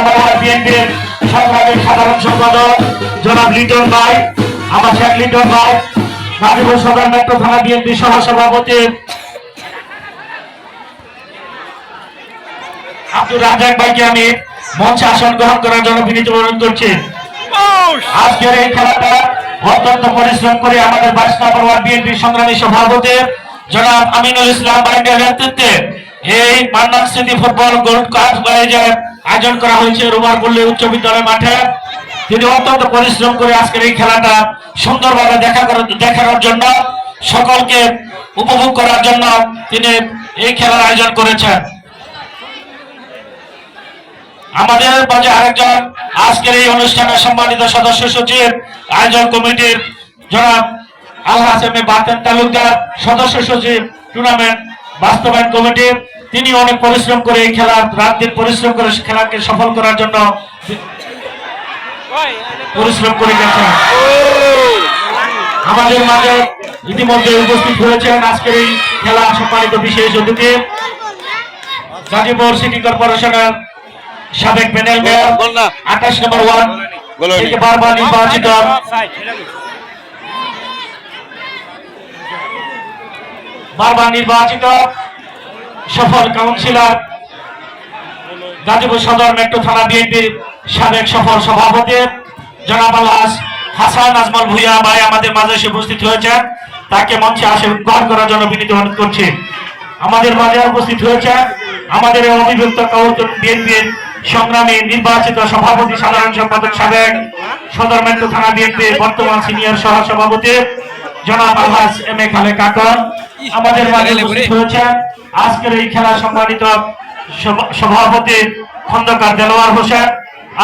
নম্বর বিএনপির সংগ্রামী সাধারণ সম্পাদক জনাব লিটন ভাই, আমার শেখ লিটন ভাই, গাজীপুর সদর মেট্রো থানা বিএনপি সহ সভাপতি আব্দুর রাজ্জাক ভাইকে আমি মঞ্চে আসন গ্রহণ করার জন্য বিনীত অনুরোধ করছি। আজকের এই খেলাটা অত্যন্ত পরিশ্রম করে আমাদের 22 নম্বর ওয়ার্ড বিএনপির সংগ্রামী সভাপতি জনাব আমিনুল ইসলাম ভাইয়ের নেতৃত্বে এই মান্নান স্মৃতি ফুটবল গোল্ড কাপ আয়োজন করা হয়েছে রুমারপল্লী উচ্চ বিদ্যালয় মাঠে। তিনি অত্যন্ত পরিশ্রম করে আজকের এই খেলাটা সুন্দরভাবে দেখানোর জন্য, সকলকে উপভোগ করার জন্য তিনি এই খেলার আয়োজন করেছেন। আমাদের মাঝে আরেকজন আজকের এই অনুষ্ঠানের সম্মানিত সদস্য সচিব আয়োজন কমিটির জনাব আল হাসেমে বাতেন তালুকদার, সদস্য সচিব টুর্নামেন্ট বাস্তবায়ন কমিটির, তিনি অনেক পরিশ্রম করে এই খেলা রাত দিন পরিশ্রম করে খেলাকে সফল করার জন্য পরিশ্রম করে গেছেন। আমাদের মাঝে ইতিমধ্যে উপস্থিত হয়েছেন আজকের এই খেলা সম্মানিত বিশেষ অতিথি গাজীপুর সিটি কর্পোরেশনের সাবেক প্যানেল মেয়র 28 নম্বর ওয়ার্ড থেকে বারবার নির্বাচিত সফল কাউন্সিলর গাজীপুর সদর মেট্রো থানা বিএনপির সাবেক সফল সভাপতি জনাব আলহাজ হাসান আজমল ভুইয়া ভাই আমাদের মাঝে এসে উপস্থিত হয়েছেন। তাকে মঞ্চে আসন গ্রহণ করার জন্য বিনীত অনুরোধ করছি। আমাদের মাঝে উপস্থিত হয়েছেন আমাদের অবিভক্ত বিএনপির সংগ্রামী নির্বাচিত সভাপতি সাধারণ সম্পাদক সাবেক সদর মেট্রো থানা বিএনপির বর্তমান সিনিয়র সহ সভাপতি জনাব আলহাজ এম এ খালেক কাকন। আমাদের মাঝে উপস্থিত হয়েছেন আজকের এই খেলা সম্মানিত সভাপতি খন্দকার দেলোয়ার হোসেন।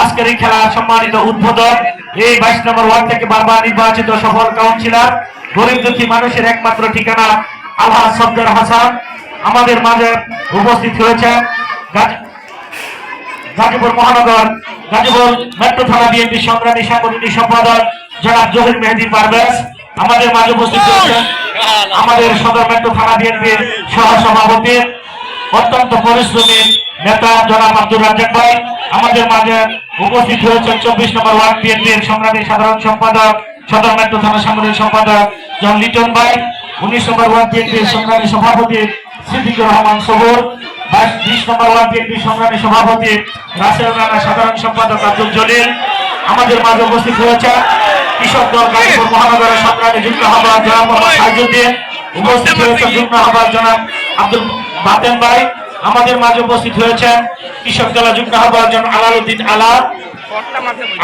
আজকের এই খেলা সম্মানিত উদ্বোধক এই 22 নম্বর ওয়ার্ড থেকে বারবার নির্বাচিত সফল কাউন্সিলর, গরিব দুঃখী মানুষের একমাত্র ঠিকানা আলহাজ সফদর হাসান। আমাদের মাঝে উপস্থিত হয়েছেন গাজীপুর মহানগর গাজীপুর মেট্রো থানা বিএনপি সংগ্রামী সাংগঠনিক সম্পাদক জনাব জহির মেহেদী পারভেজ। আমাদের মাঝে উপস্থিত হয়েছেন আমাদের সদর মেট্রো থানা বিএনপির সহ সভাপতি অত্যন্ত পরিশ্রমী নেতা জনাব আব্দুর রাজ্জাক ভাই। আমাদের মাঝে উপস্থিত হয়েছেন 24 নম্বর ওয়ার্ড বিএনপির সংগ্রামী সাধারণ সম্পাদক সদর মেট্রো থানা সাংগঠনিক সম্পাদক জন লিটন ভাই। 19 নম্বর ওয়ার্ড বিএনপির সংগ্রামী সভাপতি সিদ্দিকুর রহমান সবুর। 20 নম্বর ওয়ার্ড বিএনপির সংগ্রামী সভাপতি রাসেল রানা সাধারণ সম্পাদক আব্দুল জলিল। আমাদের মাঝে উপস্থিত হয়েছেন কৃষক দল গাজীপুর মহানগরের সংগ্রামী যুগ্ম আহ্বায়ক জনাব মোহাম্মদ সাইজুদ্দিন। উপস্থিত হয়েছেন যুগ্ম আহ্বায়ক জনাব আব্দুল বাতেন ভাই। আমাদের মাঝে উপস্থিত হয়েছেন কৃষক দল যুগ্ম আহ্বায়ক জনাব আলাউদ্দিন আলা।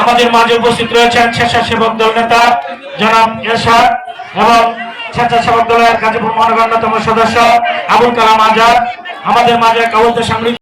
আমাদের মাঝে উপস্থিত রয়েছেন স্বেচ্ছাসেবক দল নেতা জনাব এরশাদ এবং স্বেচ্ছাসেবক দলের গাজীপুর মহানগর অন্যতম সদস্য আবুল কালাম আজাদ। আমাদের মাঝে কাউলতে সাংগঠনিক